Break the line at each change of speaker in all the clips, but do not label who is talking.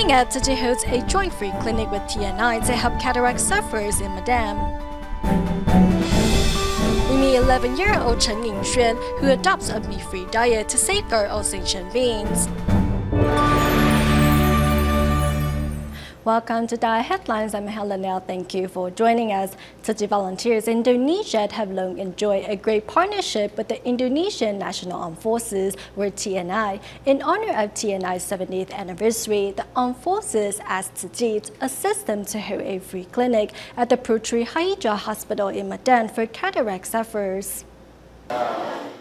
Looking at, Tzu Chi holds a joint-free clinic with TNI to help cataract sufferers in Medan. We meet 11-year-old Chen Yinxuan, who adopts a meat-free diet to safeguard all sentient beings. Welcome to DaAi Headlines. I'm Helen Liao. Thank you for joining us. Tzu Chi volunteers in Indonesia have long enjoyed a great partnership with the Indonesian National Armed Forces, or TNI. In honor of TNI's 70th anniversary, the Armed Forces asked Tzu Chi to assist them to hold a free clinic at the Putri Hijau Hospital in Medan for cataract sufferers.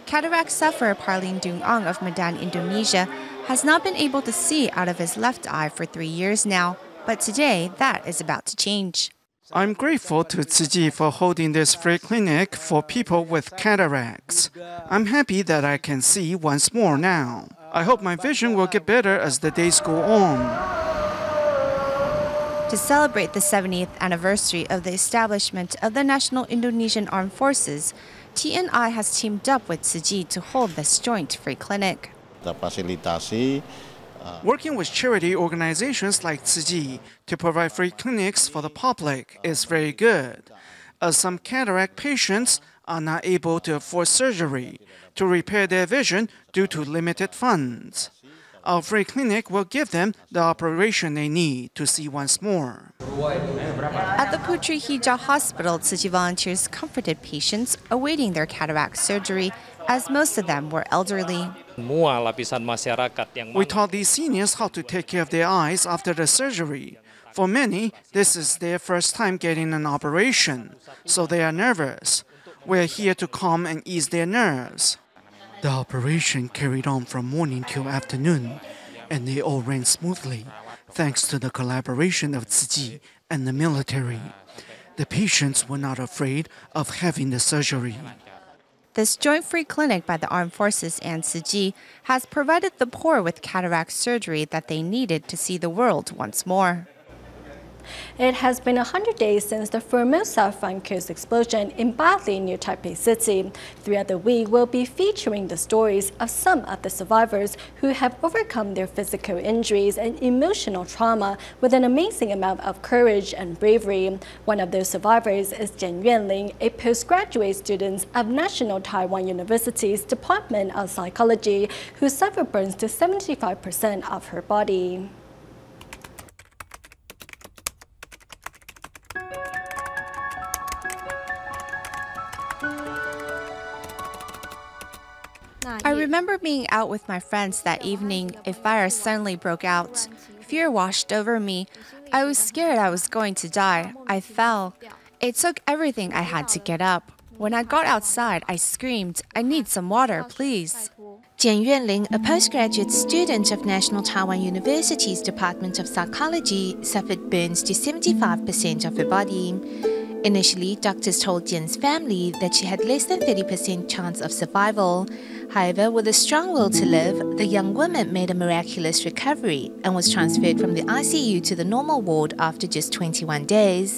Cataract sufferer Parlin Dung Ang of Medan, Indonesia, has not been able to see out of his left eye for 3 years now. But today, that is about to change.
I'm grateful to Tzu Chi for holding this free clinic for people with cataracts. I'm happy that I can see once more now. I hope my vision will get better as the days go on.
To celebrate the 70th anniversary of the establishment of the National Indonesian Armed Forces, TNI has teamed up with Tzu Chi to hold this joint free clinic.
Working with charity organizations like Tzu Chi to provide free clinics for the public is very good, as some cataract patients are not able to afford surgery to repair their vision due to limited funds. Our free clinic will give them the operation they need to see once more.
At the Putri Hijau Hospital, Tzu Chi volunteers comforted patients awaiting their cataract surgery, as most of them were elderly.
We taught these seniors how to take care of their eyes after the surgery. For many, this is their first time getting an operation, so they are nervous. We are here to calm and ease their nerves. The operation carried on from morning till afternoon, and they all ran smoothly, thanks to the collaboration of Tzu Chi and the military. The patients were not afraid of having the surgery.
This joint-free clinic by the Armed Forces and Tzu Chi has provided the poor with cataract surgery that they needed to see the world once more.
It has been 100 days since the Formosa front coast explosion in Bali near Taipei City. Throughout the week, we'll be featuring the stories of some of the survivors who have overcome their physical injuries and emotional trauma with an amazing amount of courage and bravery. One of those survivors is Chen Yinxuan, a postgraduate student of National Taiwan University's Department of Psychology, who suffered burns to 75% of her body.
I remember being out with my friends that evening. A fire suddenly broke out. Fear washed over me. I was scared I was going to die. I fell. It took everything I had to get up. When I got outside, I screamed, "I need some water, please."
Chen Yinxuan, a postgraduate student of National Taiwan University's Department of Psychology, suffered burns to 75% of her body. Initially, doctors told Jen's family that she had less than 30% chance of survival. However, with a strong will to live, the young woman made a miraculous recovery and was transferred from the ICU to the normal ward after just 21 days.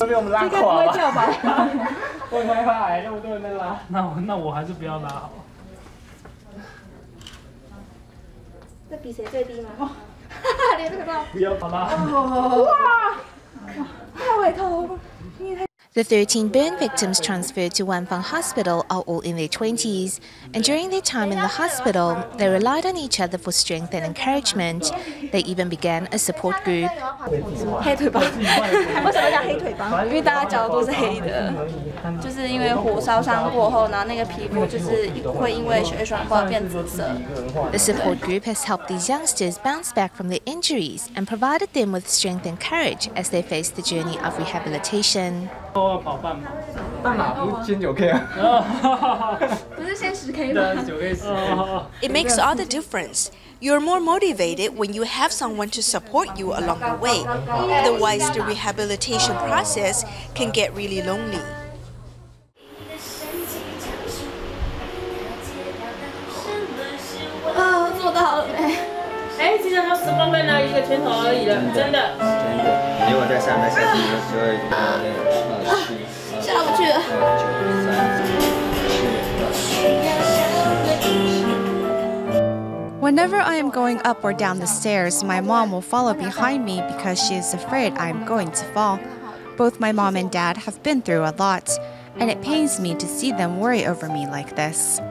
The 13 burn victims transferred to Wanfang Hospital are all in their 20s, and during their time in the hospital, they relied on each other for strength and encouragement. They even began a support group.
黑腿帮，为什么叫黑腿帮？因为大家脚都是黑的，就是因为火烧伤过后，然后那个皮肤就是会因为血液循环变紫色。
The support group has helped these youngsters bounce back from their injuries and provided them with strength and courage as they face the journey of rehabilitation.
半马不是先9K 啊？
不是先10K 吗
？9K10。
It makes all the difference. You're more motivated when you have someone to support you along the way. Otherwise, the rehabilitation process can get really lonely.
做到了没？
哎，其实它10公分的一个拳头而已了，真的。
真的，因为我在上面下去就会
下不去了。
Whenever I am going up or down the stairs, my mom will follow behind me because she is afraid I am going to fall. Both my mom and dad have been through a lot, and it pains me to see them worry over me like this.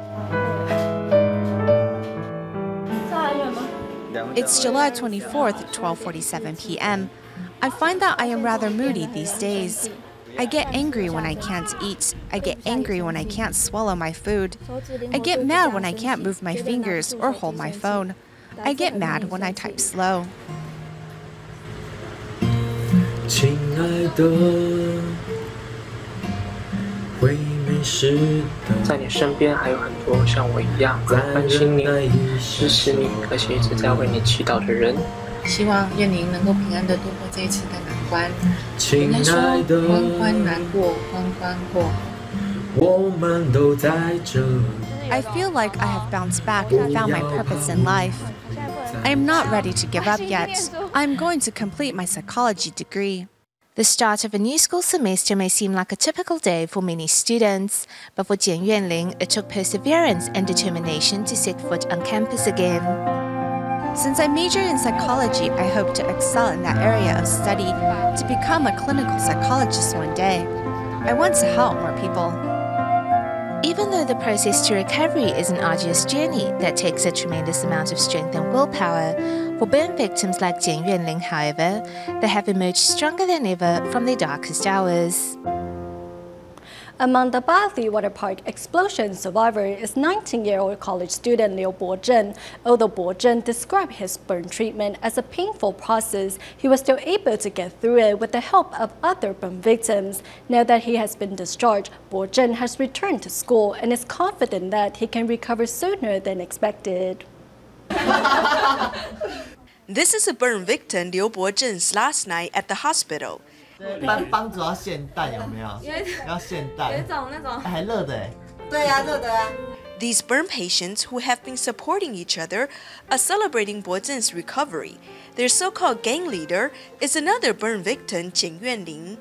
It's July 24th, 12:47 p.m. I find that I am rather moody these days. I get angry when I can't eat. I get angry when I can't swallow my food. I get mad when I can't move my fingers or hold my phone. I get mad when I type slow.
亲爱的，会没事的。在你身边还有很多像我一样关心你、支持你，而且一直在为你祈祷的人。
希望愿您能够平安地度过这一次的难关。应该说关关难过关关过。
我们都在这。
I feel like I have bounced back and found my purpose in life. I am not ready to give up yet. I am going to complete my psychology degree.
The start of a new school semester may seem like a typical day for many students, but for Chen Yinxuan, it took perseverance and determination to set foot on campus again.
Since I majored in psychology, I hope to excel in that area of study to become a clinical psychologist one day. I want to help more people.
Even though the process to recovery is an arduous journey that takes a tremendous amount of strength and willpower, for burn victims like Chen Yinxuan, however, they have emerged stronger than ever from their darkest hours.
Among the Bali water park explosion survivors is 19-year-old college student Liu Bozhen. Although Bozhen described his burn treatment as a painful process, he was still able to get through it with the help of other burn victims. Now that he has been discharged, Bozhen has returned to school and is confident that he can recover sooner than expected.
This is a burn victim Liu Bozhen's last night at the hospital.
帮主要现蛋有没有？要现蛋。有一种那种还热的哎。对啊，热的啊。
These burn patients who have been supporting each other are celebrating Bozhen's recovery. Their so-called gang leader is another burn victim, Chen Yinxuan.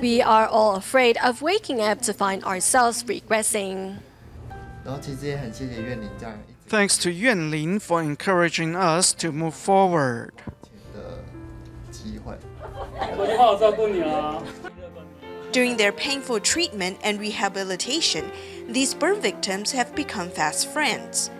We are all afraid of waking up to find ourselves regressing.
然后其实也很谢谢苑玲这样。
Thanks to Yuanlin for encouraging us to move forward.
的机会。
During their painful treatment and rehabilitation, these burn victims have become fast friends.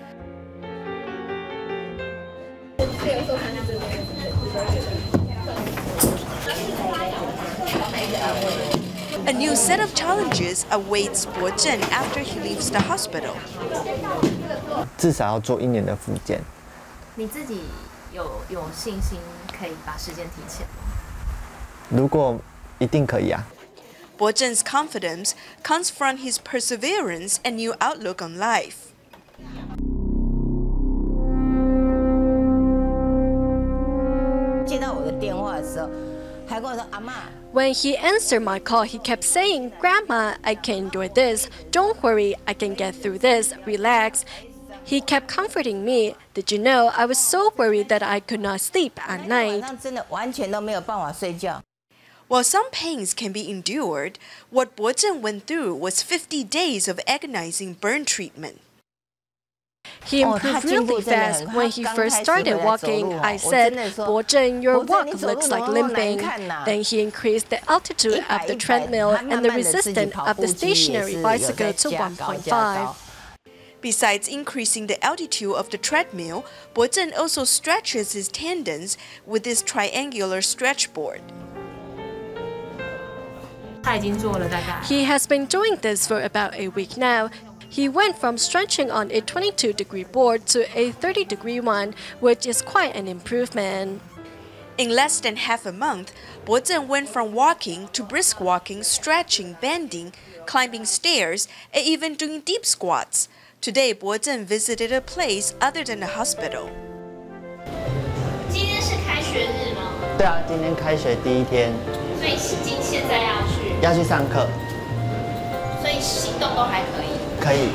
A new set of challenges awaits Bozhen after he leaves the hospital.
至少要做1年的复健。
你自己有信心可以把时间提前吗？
如果一定可以啊。
Bozhen's confidence comes from his perseverance and new outlook on life.
接到我的电话的时候，还跟我说：“阿嬷。”
When he answered my call, he kept saying, "Grandma, I can endure this. Don't worry, I can get through this. Relax." He kept comforting me. Did you know I was so worried that I could not sleep at night?
真的完全都没有办法睡觉。
While some pains can be endured, what Bozhen went through was 50 days of agonizing burn treatment.
He improved really fast. When he first started walking, I said, "Bozhen, your walk looks like limping." Then he increased the altitude of the treadmill and the resistance of the stationary bicycle to 1.5.
Besides increasing the altitude of the treadmill, Bozhen also stretches his tendons with this triangular stretch board.
He has been doing this for about a week now. He went from stretching on a 22-degree board to a 30-degree one, which is quite an improvement.
In less than half a month, Bozhen went from walking to brisk walking, stretching, bending, climbing stairs, and even doing deep squats. Today, Bozhen visited a place other than the hospital.
今天是开学日吗？
对啊，今天开学第1天。
所以现在
要去上课。
所以行动都还可以。
可以，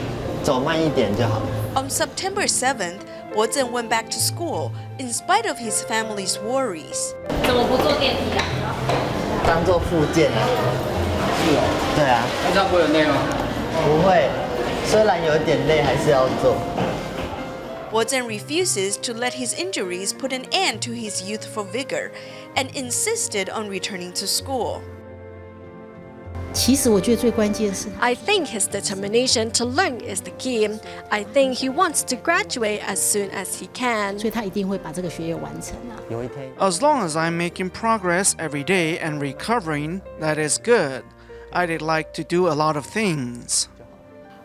走慢一点就好。
On September 7th, Bozhen went back to school in spite of his family's worries.
怎么不坐电梯啊？
当做复健。是哦。对啊。那这样不会很累吗？不会，虽然有点累，还是要做。
Bo Zhen refuses to let his injuries put an end to his youthful vigor and insisted on returning to school.
其实我觉得最关键是
I think his determination to learn is the key. I think he wants to graduate as soon as he can.
所以他一定会把这个学业完成啊。
As long as I'm making progress every day and recovering, that is good. I'd like to do a lot of things.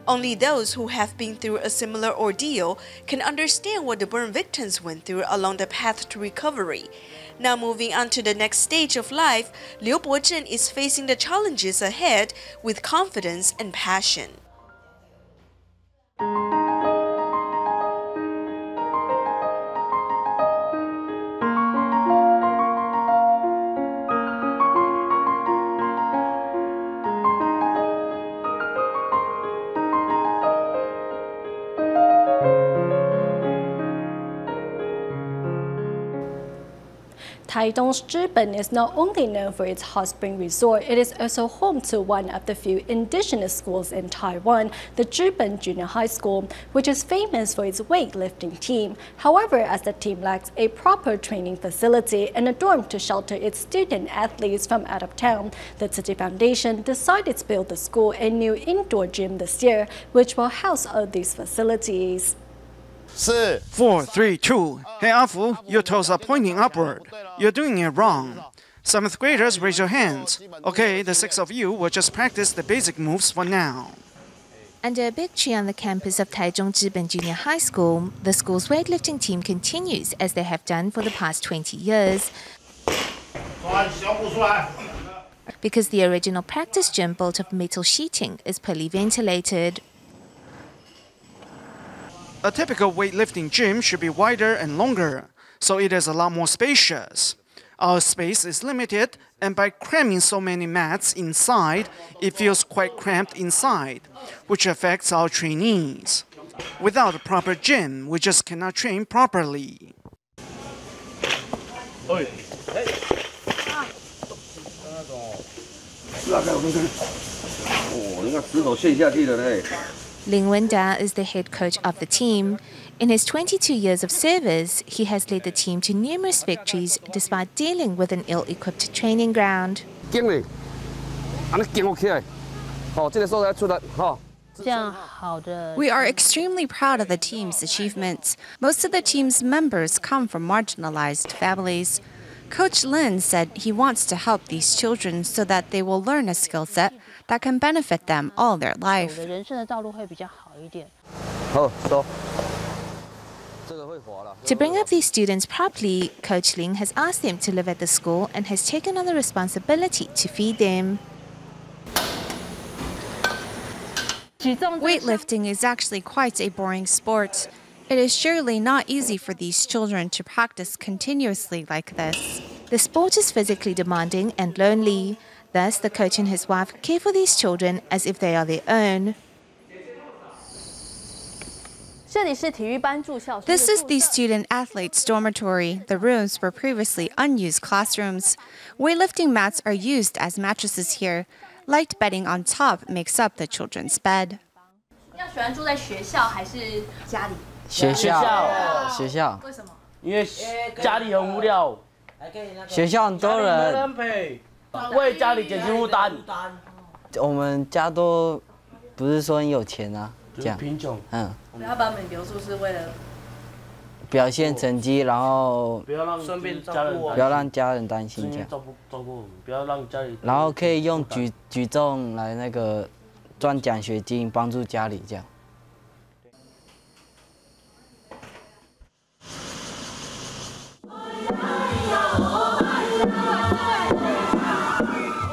Only those who have been through a similar ordeal can understand what the burn victims went through along the path to recovery. Now moving on to the next stage of life, Liu Bozhen is facing the challenges ahead with confidence and passion.
Taidong's Zhiben is not only known for its hot spring resort, it is also home to one of the few indigenous schools in Taiwan, the Zhiben Junior High School, which is famous for its weightlifting team. However, as the team lacks a proper training facility and a dorm to shelter its student athletes from out of town, the Tzu Chi Foundation decided to build the school a new indoor gym this year, which will house all these facilities.
4, 3, 2. Hey, Afu, your toes are pointing upward. You're doing it wrong. 7th graders, raise your hands. Okay, the 6 of you will just practice the basic moves for now.
Under a big tree on the campus of Taichung Ziben Junior High School, the school's weightlifting team continues as they have done for the past 20 years. Because the original practice gym built of metal sheeting is poorly ventilated.
A typical weightlifting gym should be wider and longer, so it is a lot more spacious. Our space is limited, and by cramming so many mats inside, it feels quite cramped inside, which affects our trainees. Without a proper gym, we just cannot train properly.
Ling Wenda is the head coach of the team. In his 22 years of service, he has led the team to numerous victories despite dealing with an ill-equipped training ground.
We
are extremely proud of the team's achievements. Most of the team's members come from marginalized families. Coach Lin said he wants to help these children so that they will learn a skill set that can benefit them all their life.
To bring up these students properly, Coach Ling has asked them to live at the school and has taken on the responsibility to feed them.
Weightlifting is actually quite a boring sport. It is surely not easy for these children to practice continuously like this.
The sport is physically demanding and lonely. Thus, the coach and his wife care for these children as if they are their own.
This is the student athletes' dormitory. The rooms were previously unused classrooms. Weightlifting mats are used as mattresses here. Light bedding on top makes up the children's bed.
学校。为什么？因为家里很无聊。学校很多人。为家里减轻负担。我们家都不是说很有钱啊，这样。贫穷。
我们要把美留住是为了
表现成绩，然后不要让家人担心这样。照顾我们，不要让家里。然后可以用举重来那个赚奖学金，帮助家里这样。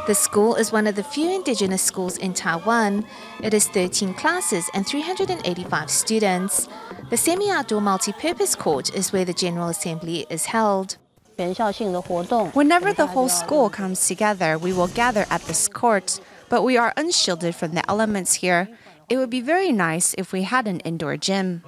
The school is one of the few indigenous schools in Taiwan. It has 13 classes and 385 students. The semi-outdoor multi-purpose court is where the General Assembly is held.
Whenever the whole school comes together, we will gather at this court, but we are unshielded from the elements here. It would be very nice if we had an indoor gym.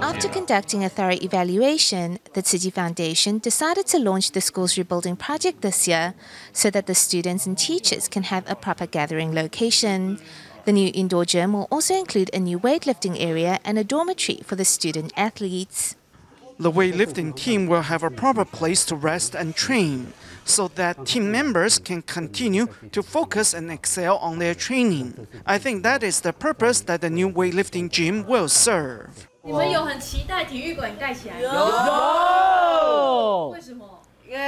After conducting a thorough evaluation, the Tzu Chi Foundation decided to launch the school's rebuilding project this year so that the students and teachers can have a proper gathering location. The new indoor gym will also include a new weightlifting area and a dormitory for the student athletes.
The weightlifting team will have a proper place to rest and train, so that team members can continue to focus and excel on their training. I think that is the purpose that the new weightlifting gym will serve.
你们有很期待体育馆盖起来？有。为什么？因为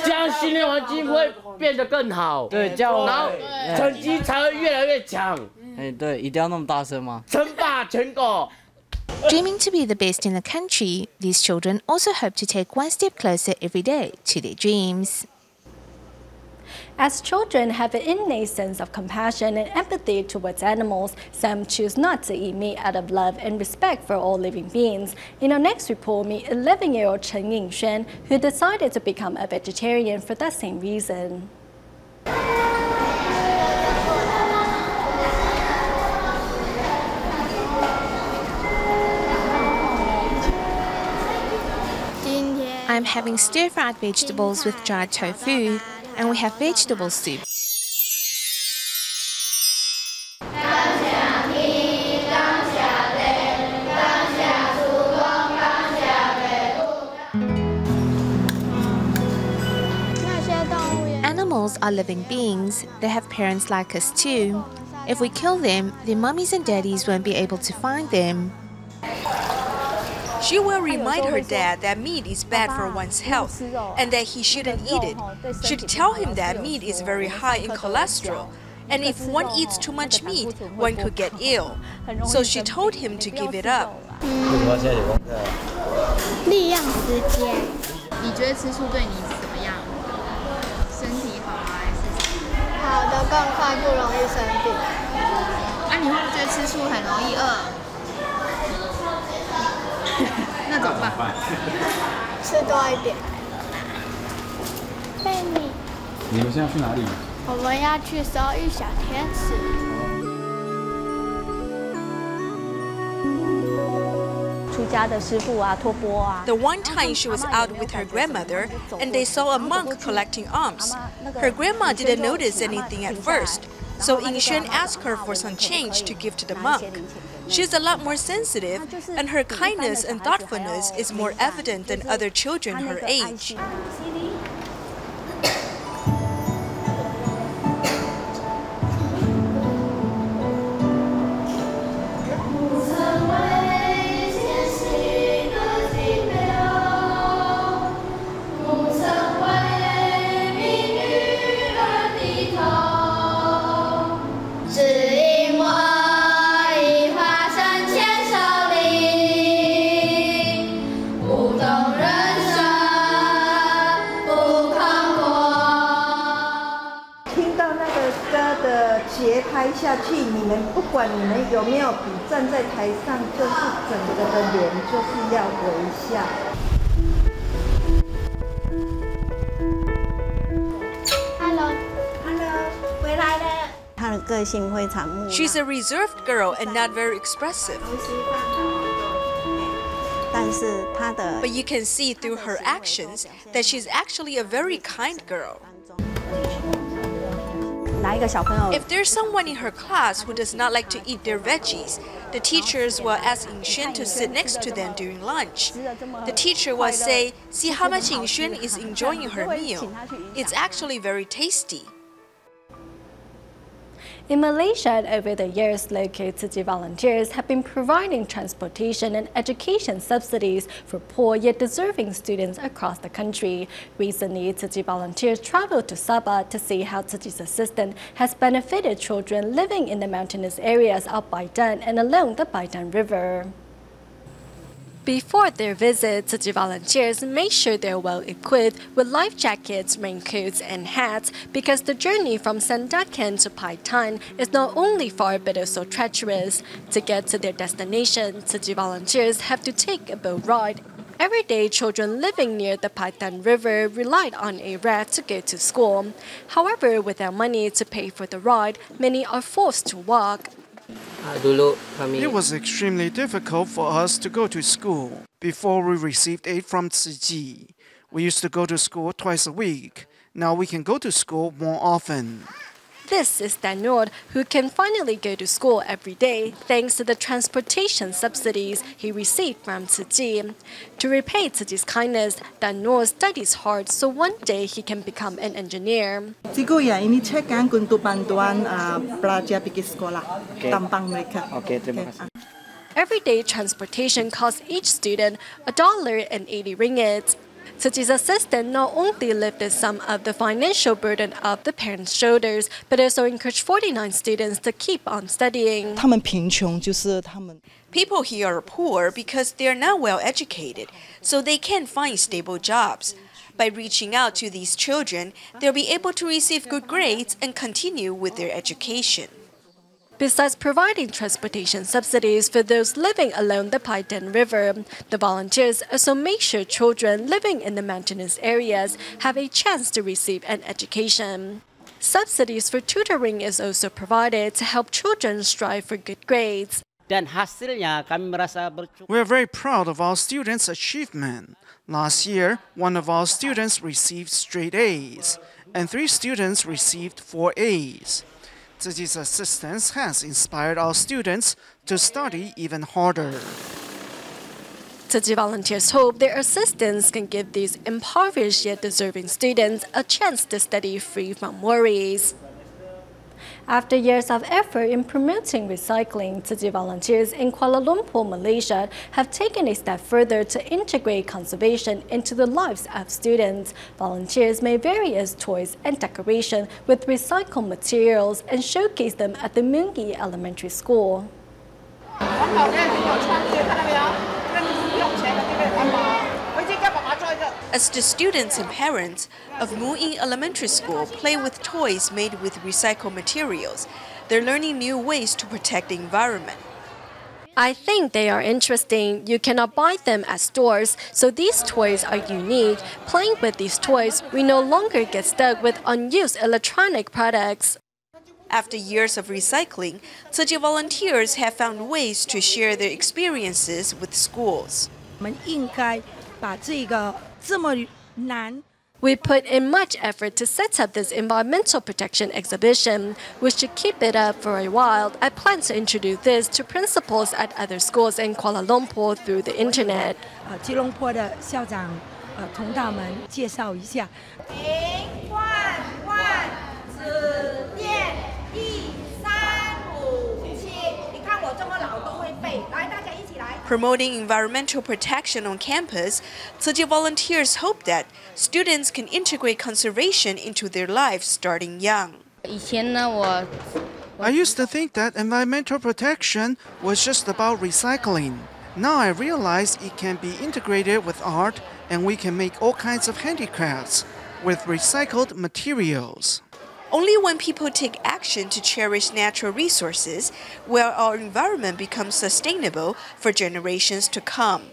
这样训练环境会变得更好。
对，这样
然后成绩才会越来越强。
哎，对，一定要那么大声吗？
称霸全国。
Dreaming to be the best in the country, these children also hope to take one step closer every day to their dreams.
As children have an innate sense of compassion and empathy towards animals, some choose not to eat meat out of love and respect for all living beings. In our next report, meet 11-year-old Chen Yinxuan, who decided to become a vegetarian for that same reason.
I'm having stir-fried vegetables with dried tofu, and we have vegetable soup. Animals are living beings. They have parents like us too. If we kill them, their mummies and daddies won't be able to find them.
She will remind her dad that meat is bad for one's health and that he shouldn't eat it. She'd tell him that meat is very high in cholesterol, and if one eats too much meat, one could get ill. So she told him to give it up.
力量时间。你觉得吃素对你怎么样？身体好吗？还是好的更快，不容易生病。你会不会觉得吃素很容易饿？那怎么办？吃多一点。贝尼。
你们现在去哪里？
我们要去收育小天使。
The one time she was out with her grandmother and they saw a monk collecting alms. Her grandma didn't notice anything at first, so Yinxuan asked her for some change to give to the monk. She's a lot more sensitive, and her kindness and thoughtfulness is more evident than other children her age.
She's
a reserved girl and not very expressive. But you can see through her actions that she's actually a very kind girl. If there's someone in her class who does not like to eat their veggies, the teachers will ask Yinxuan to sit next to them during lunch. The teacher will say, "See how much Yinxuan is enjoying her meal. It's actually very tasty."
In Malaysia, over the years, local Tzu Chi volunteers have been providing transportation and education subsidies for poor yet deserving students across the country. Recently, Tzu Chi volunteers traveled to Sabah to see how Tzu Chi's assistance has benefited children living in the mountainous areas of Medan and along the Medan River. Before their visit, Tzu Chi volunteers make sure they're well equipped with life jackets, raincoats, and hats because the journey from Sandakan to Paitan is not only far but also treacherous. To get to their destination, Tzu Chi volunteers have to take a boat ride. Every day, children living near the Paitan River relied on a raft to go to school. However, without money to pay for the ride, many are forced to walk.
It was extremely difficult for us to go to school before we received aid from Tzu Chi. We used to go to school twice a week. Now we can go to school more often.
This is Daniel, who can finally go to school every day thanks to the transportation subsidies he received from Tzu Chi. To repay Tzu Chi's kindness, Daniel studies hard so one day he can become an engineer.
Siguro ini cekkan untuk bantuan pelajar pergi sekolah tanpa mereka.
Oke, terima kasih.
Everyday transportation costs each student $1.80. Tzu Chi's assistant not only lifted some of the financial burden of the parents' shoulders, but also encouraged 49 students to keep on studying.
People here are poor because they are not well educated, so they can't find stable jobs. By reaching out to these children, they'll be able to receive good grades and continue with their education.
Besides providing transportation subsidies for those living along the Medan River, the volunteers also make sure children living in the mountainous areas have a chance to receive an education. Subsidies for tutoring is also provided to help children strive for good grades.
Dan hasilnya kami merasa bersyukur.
We are very proud of our students' achievement. Last year, one of our students received straight A's, and 3 students received 4 A's. Tzu Chi's assistance has inspired our students to study even harder.
Tzu Chi volunteers hope their assistance can give these impoverished yet deserving students a chance to study free from worries. After years of effort in promoting recycling, Tzu Chi volunteers in Kuala Lumpur, Malaysia, have taken a step further to integrate conservation into the lives of students. Volunteers made various toys and decoration with recycled materials and showcased them at the Moongi Elementary School.
As the students and parents of Moon Elementary School play with toys made with recycled materials, they're learning new ways to protect the environment.
I think they are interesting. You cannot buy them at stores, so these toys are unique. Playing with these toys, we no longer get stuck with unused electronic products.
After years of recycling, Tzu Chi volunteers have found ways to share their experiences with schools.
We put in much effort to set up this environmental protection exhibition. We should keep it up for a while. I plan to introduce this to principals at other schools in Kuala Lumpur through the internet.
吉隆坡的校长同大们介绍一下。
Promoting environmental protection on campus, Tzu Chi volunteers hope that students can integrate conservation into their lives starting young.
I used to think that environmental protection was just about recycling. Now I realize it can be integrated with art and we can make all kinds of handicrafts with recycled materials.
Only when people take action to cherish natural resources will our environment become sustainable for generations to come.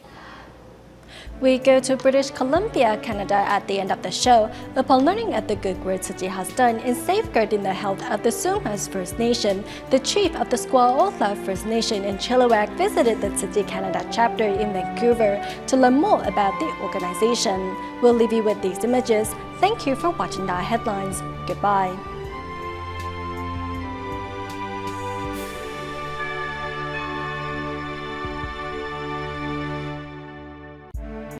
We go to British Columbia, Canada at the end of the show. Upon learning of the good work Tzu Chi has done in safeguarding the health of the Sumas First Nation, the chief of the Squaola First Nation in Chilliwack visited the Tzu Chi Canada chapter in Vancouver to learn more about the organization. We'll leave you with these images. Thank you for watching DaAi Headlines. Goodbye.